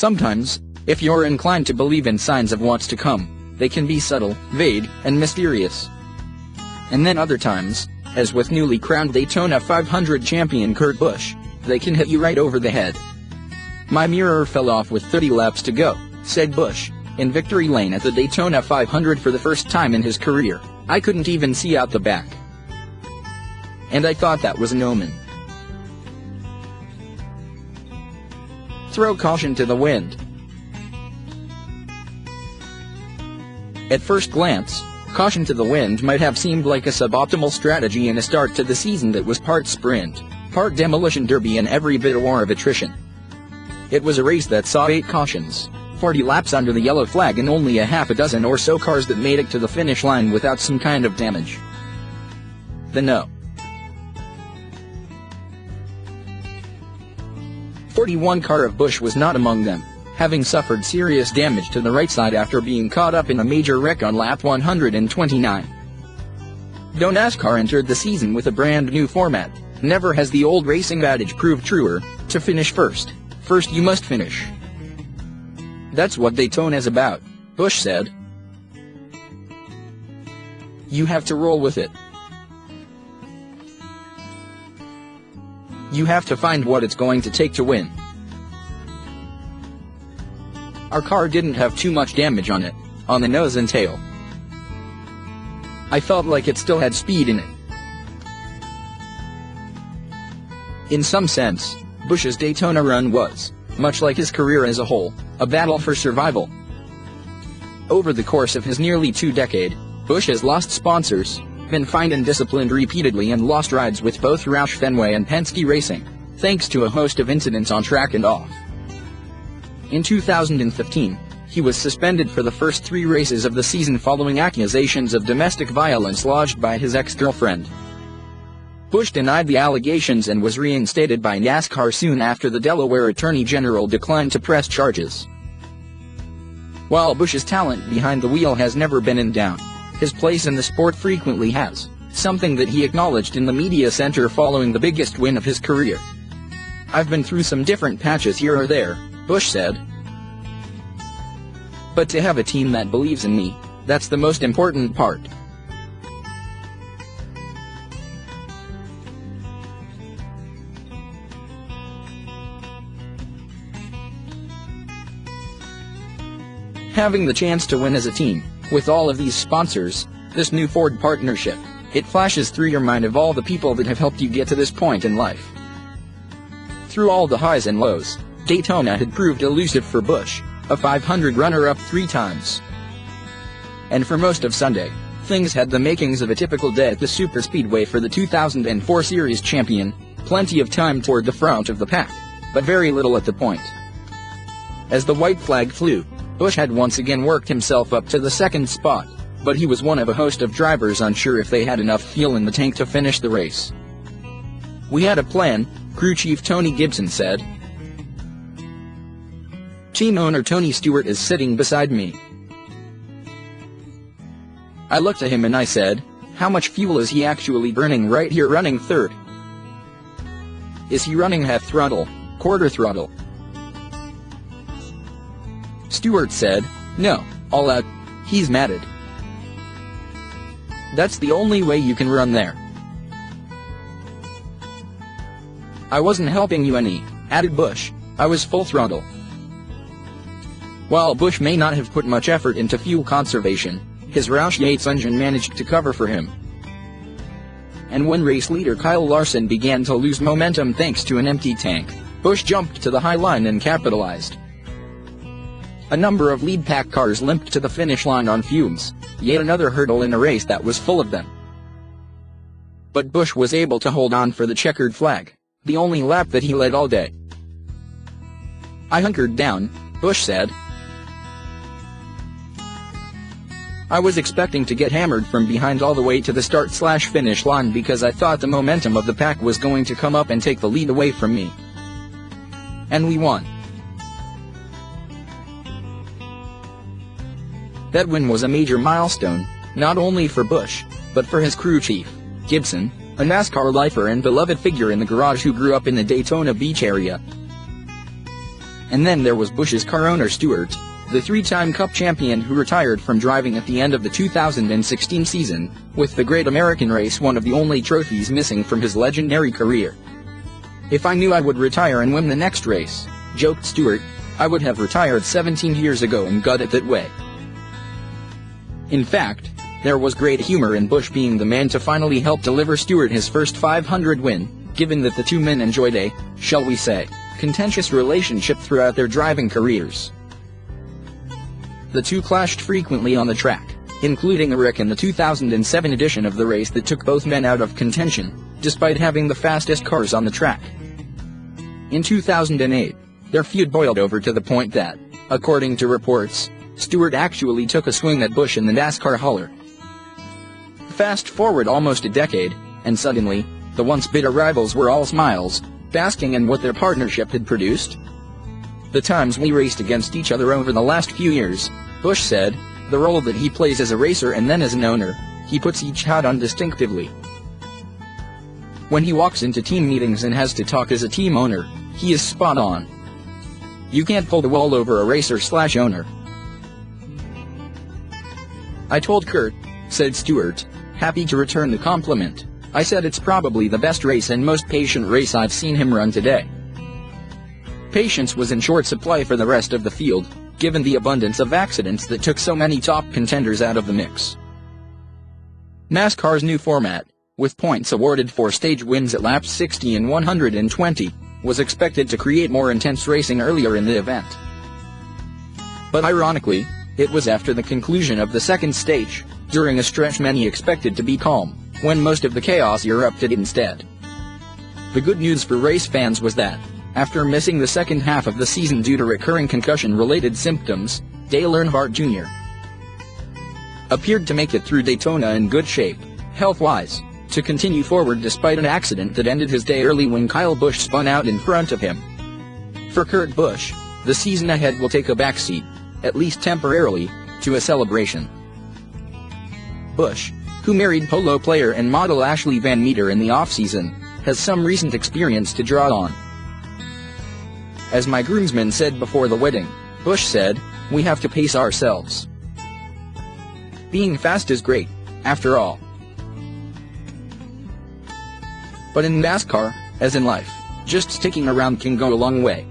Sometimes, if you're inclined to believe in signs of what's to come, they can be subtle, vague, and mysterious. And then other times, as with newly crowned Daytona 500 champion Kurt Busch, they can hit you right over the head. "My mirror fell off with 30 laps to go," said Busch, in victory lane at the Daytona 500 for the first time in his career. "I couldn't even see out the back. And I thought that was an omen." Throw caution to the wind. At first glance, caution to the wind might have seemed like a suboptimal strategy in a start to the season that was part sprint, part demolition derby, and every bit a war of attrition. It was a race that saw 8 cautions, 40 laps under the yellow flag, and only a half a dozen or so cars that made it to the finish line without some kind of damage. The No. 41 car of Busch was not among them, having suffered serious damage to the right side after being caught up in a major wreck on lap 129. Though NASCAR entered the season with a brand new format, never has the old racing adage proved truer: to finish first, first you must finish. "That's what Daytona's about," Busch said. "You have to roll with it. You have to find what it's going to take to win. Our car didn't have too much damage on it, on the nose and tail. I felt like it still had speed in it." In some sense, Busch's Daytona run was, much like his career as a whole, a battle for survival. Over the course of his nearly 2 decades, Busch has lost sponsors, been fined and disciplined repeatedly, and lost rides with both Roush Fenway and Penske Racing, thanks to a host of incidents on track and off. In 2015, he was suspended for the first 3 races of the season following accusations of domestic violence lodged by his ex-girlfriend. Busch denied the allegations and was reinstated by NASCAR soon after the Delaware Attorney General declined to press charges. While Busch's talent behind the wheel has never been in doubt, his place in the sport frequently has, something that he acknowledged in the media center following the biggest win of his career. "I've been through some different patches here or there," Busch said. "But to have a team that believes in me, that's the most important part." Having the chance to win as a team, with all of these sponsors, this new Ford partnership, it flashes through your mind of all the people that have helped you get to this point in life. Through all the highs and lows, Daytona had proved elusive for Busch, a 500 runner-up 3 times. And for most of Sunday, things had the makings of a typical day at the superspeedway for the 2004 Series champion: plenty of time toward the front of the pack, but very little at the point. As the white flag flew, Busch had once again worked himself up to the 2nd spot, but he was one of a host of drivers unsure if they had enough fuel in the tank to finish the race. "We had a plan," crew chief Tony Gibson said. Team owner Tony Stewart is sitting beside me. I looked at him and I said, "How much fuel is he actually burning right here running 3rd? Is he running half throttle, quarter throttle?" Stewart said, "No, all out. He's matted. That's the only way you can run there." "I wasn't helping you any," added Busch. "I was full throttle." While Busch may not have put much effort into fuel conservation, his Roush Yates engine managed to cover for him. And when race leader Kyle Larson began to lose momentum thanks to an empty tank, Busch jumped to the high line and capitalized. A number of lead pack cars limped to the finish line on fumes, yet another hurdle in a race that was full of them. But Busch was able to hold on for the checkered flag, the only lap that he led all day. "I hunkered down," Busch said. "I was expecting to get hammered from behind all the way to the start/finish line because I thought the momentum of the pack was going to come up and take the lead away from me. And we won." That win was a major milestone, not only for Busch, but for his crew chief, Gibson, a NASCAR lifer and beloved figure in the garage who grew up in the Daytona Beach area. And then there was Busch's car owner Stewart, the three-time Cup champion who retired from driving at the end of the 2016 season, with the Great American Race one of the only trophies missing from his legendary career. "If I knew I would retire and win the next race," joked Stewart, "I would have retired 17 years ago and got it that way." In fact, there was great humor in Busch being the man to finally help deliver Stewart his first 500 win, given that the two men enjoyed a, shall we say, contentious relationship throughout their driving careers. The two clashed frequently on the track, including a wreck in the 2007 edition of the race that took both men out of contention, despite having the fastest cars on the track. In 2008, their feud boiled over to the point that, according to reports, Stewart actually took a swing at Busch in the NASCAR hauler. Fast forward almost a decade, and suddenly, the once bitter rivals were all smiles, basking in what their partnership had produced. "The times we raced against each other over the last few years," Busch said, "the role that he plays as a racer and then as an owner, he puts each hat on distinctively. When he walks into team meetings and has to talk as a team owner, he is spot on. You can't pull the wool over a racer/owner." "I told Kurt," said Stewart, happy to return the compliment, "I said it's probably the best race and most patient race I've seen him run today." Patience was in short supply for the rest of the field, given the abundance of accidents that took so many top contenders out of the mix. NASCAR's new format, with points awarded for stage wins at laps 60 and 120, was expected to create more intense racing earlier in the event. But ironically, it was after the conclusion of the second stage, during a stretch many expected to be calm, when most of the chaos erupted instead. The good news for race fans was that, after missing the second half of the season due to recurring concussion-related symptoms, Dale Earnhardt Jr. appeared to make it through Daytona in good shape, health-wise, to continue forward despite an accident that ended his day early when Kyle Busch spun out in front of him. For Kurt Busch, the season ahead will take a backseat, at least temporarily, to a celebration. Busch, who married polo player and model Ashley Van Meter in the off-season, has some recent experience to draw on. "As my groomsmen said before the wedding," Busch said, "we have to pace ourselves. Being fast is great, after all. But in NASCAR, as in life, just sticking around can go a long way."